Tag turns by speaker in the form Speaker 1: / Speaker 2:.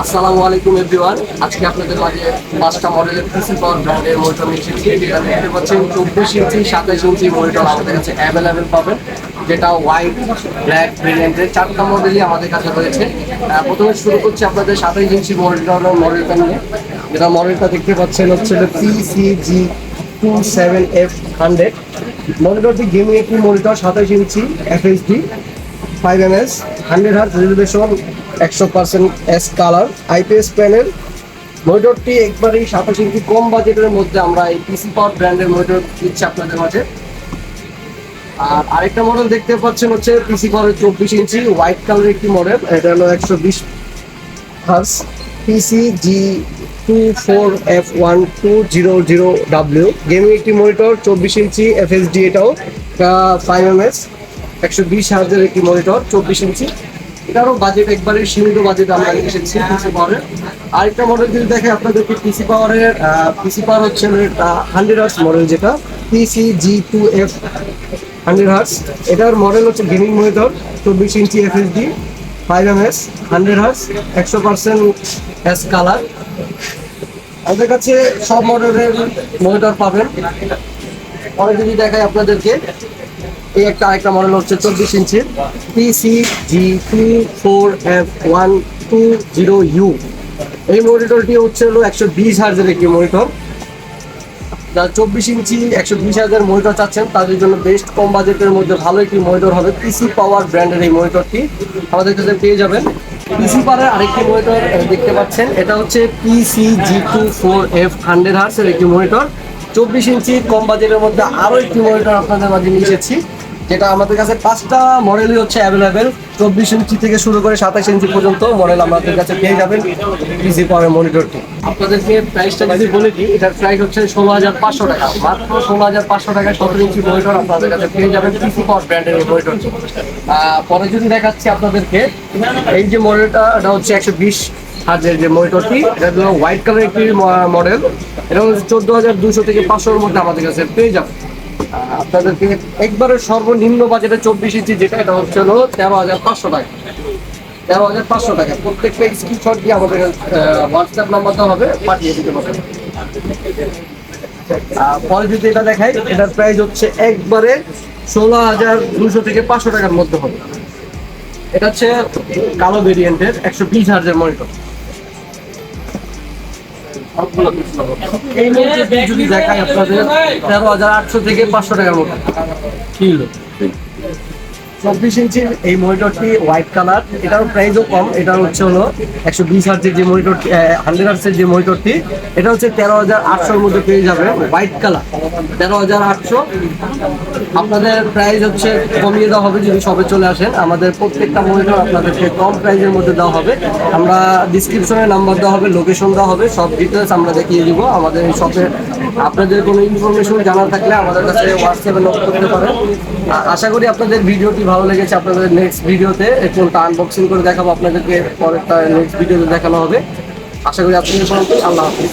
Speaker 1: আসসালামু আলাইকুম এভরিওয়ান। আজকে আপনাদের মাঝে 5টা মডেলের পিসি পাওয়ার ব্র্যান্ডের মনিটর নিয়ে এসেছি। যেটা দেখতে পাচ্ছেন 24 ইঞ্চি 27 ইঞ্চি মনিটর আমাদের কাছে অ্যাভেলেবেল পাবেন, যেটা হোয়াইট ব্ল্যাক ভেরিয়েন্টের 4টা মডেলই আমাদের কাছে রয়েছে। প্রথমে শুরু করছি আপনাদের 27 ইঞ্চি মডেলটা নিয়ে। যেটা মডেলটা দেখতে পাচ্ছেন হচ্ছে PCG27F100 মনিটরটি গেমিং একটি monitor, 27 inch FHD 5ms 100 hertz resolution 100% S colour IPS panel. মনিটরটি একবারেই 27 ইঞ্চি কম বাজেটের মধ্যে আমরা এই পিসি পাওয়ার ব্র্যান্ডের মনিটর দিচ্ছি আপনাদের মাঝে। আর আরেকটা মডেল দেখতে পাচ্ছেন হচ্ছে পিসি পাওয়ারের 24 ইঞ্চি হোয়াইট কালারের একটি মডেল। এটা হলো 120 হার্জ PCG24F1200W গেমিং একটি মনিটর, 24 ইঞ্চি FHD, এটাও 5ms 120 হার্জের একটি মনিটর 24 ইঞ্চি। এটারও বাজেট একবারে সীমিত বাজেট আমরা এসেছি পিসি পাওয়ারের। আরেকটা মডেল যদি দেখে আপনাদেরকে পিসি পাওয়ার হচ্ছে 100 হার্জ মডেল, যেটা PCG2F 100 হার্জ। এটার মডেল হচ্ছে গেমিং মনিটর, 24 ইঞ্চি FHD 5ms 100 hertz 100% S colour. আমাদের কাছে সব মডেলের মনিটর পাবেন। পরে যদি দেখাই আপনাদেরকে, এই আরেকটা মডেল হচ্ছে 24 ইঞ্চির PCG24F120U। এই মনিটরটি হচ্ছে 120 হার্জের একটি মনিটর। যারা 24 ইঞ্চি 120 হার্জের মনিটর চাচ্ছেন তাদের জন্য বেস্ট কম বাজেটের মধ্যে ভালো একটি মনিটর হবে পিসি পাওয়ার ব্র্যান্ডের এই মনিটরটি আমাদের কাছে পেয়ে যাবেন। পিসি পাওয়ারের আরেকটি মনিটর দেখতে পাচ্ছেন, এটা হচ্ছে PCG24F100 হার্জের একটি মনিটর, 24 ইঞ্চি কম বাজেটের মধ্যে আরও একটি মনিটর আপনাদের মাঝে নিয়ে এসেছি। যেটা আমাদের কাছে 5টা মডেলই হচ্ছে অ্যাভেলেবেল, 24 ইঞ্চি থেকে শুরু করে 27 ইঞ্চি পর্যন্ত মডেল আমাদের কাছে পেয়ে যাবেন পিসি পাওয়ারের মনিটরটি। আপনাদেরকে প্রাইসটা যদি বলে দিই, এটার প্রাইস হচ্ছে 16,500 টাকা, মাত্র 16,500 টাকায় 17 ইঞ্চি মনিটর আপনাদের কাছে পেয়ে যাবেন পিসি পাওয়ার ব্র্যান্ডের এই মনিটরটি। পরে যদি দেখাচ্ছি আপনাদেরকে, এই যে মডেলটা, এটা হচ্ছে 120 হার্জের যে মনিটরটি, এটা হলো হোয়াইট কালার একটি মডেল। এটা হচ্ছে 14,200 থেকে 500-এর মধ্যে আমাদের কাছে পেয়ে যাবে। আপনাদেরকে একবারে সর্বনিম্ন বাজেটে 24 ইঞ্চি যেটা, এটা হচ্ছে 13,500 টাকা। 13,500 টাকা। প্রত্যেকটা স্ক্রিনশট দিয়ে আমাদের হোয়াটসঅ্যাপ নাম্বারটা হবে, পাঠিয়ে দিতে পারবেন। পরে যদি এটা দেখাই, এটার প্রাইস হচ্ছে একবারে 16,200 থেকে 500 টাকার মধ্যে হবে। এটা হচ্ছে কালো ভেরিয়েন্টের 120 হার্জের মনিটর। এই মনিটরটি যদি দেখাই আপনাদের 13,800 থেকে 500 টাকার মতো কিলো। 24 ইঞ্চির এই মনিটরটি হোয়াইট কালার, এটার প্রাইসও কম। এটা হচ্ছে 120 হার্জের যে মনিটরটি, 100 হার্জের যে মনিটরটি, এটা হচ্ছে 13,800-এর মধ্যে পেয়ে যাবে হোয়াইট কালার, 13,800। আপনাদের প্রাইস হচ্ছে কমিয়ে দেওয়া হবে যদি সবে চলে আসেন। আমাদের প্রত্যেকটা মনিটর আপনাদেরকে কম প্রাইসের মধ্যে দেওয়া হবে। আমরা ডিসক্রিপশনে নাম্বার দেওয়া হবে, লোকেশন দেওয়া হবে, সব ডিটেলস আমরা দেখিয়ে দিব। আমাদের এই শপে আপনাদের কোনো ইনফরমেশন জানা থাকলে আমাদের কাছে হোয়াটসঅ্যাপে নোট করতে পারেন। আশা করি আপনাদের ভিডিওটি ভালো লেগেছে। আপনাদের নেক্সট ভিডিওতে কোনটা আনবক্সিং করে দেখাবো আপনাদেরকে, পরেরটা নেক্সট ভিডিওতে দেখানো হবে। আশা করি আপনাদের আল্লাহ হাফিজ।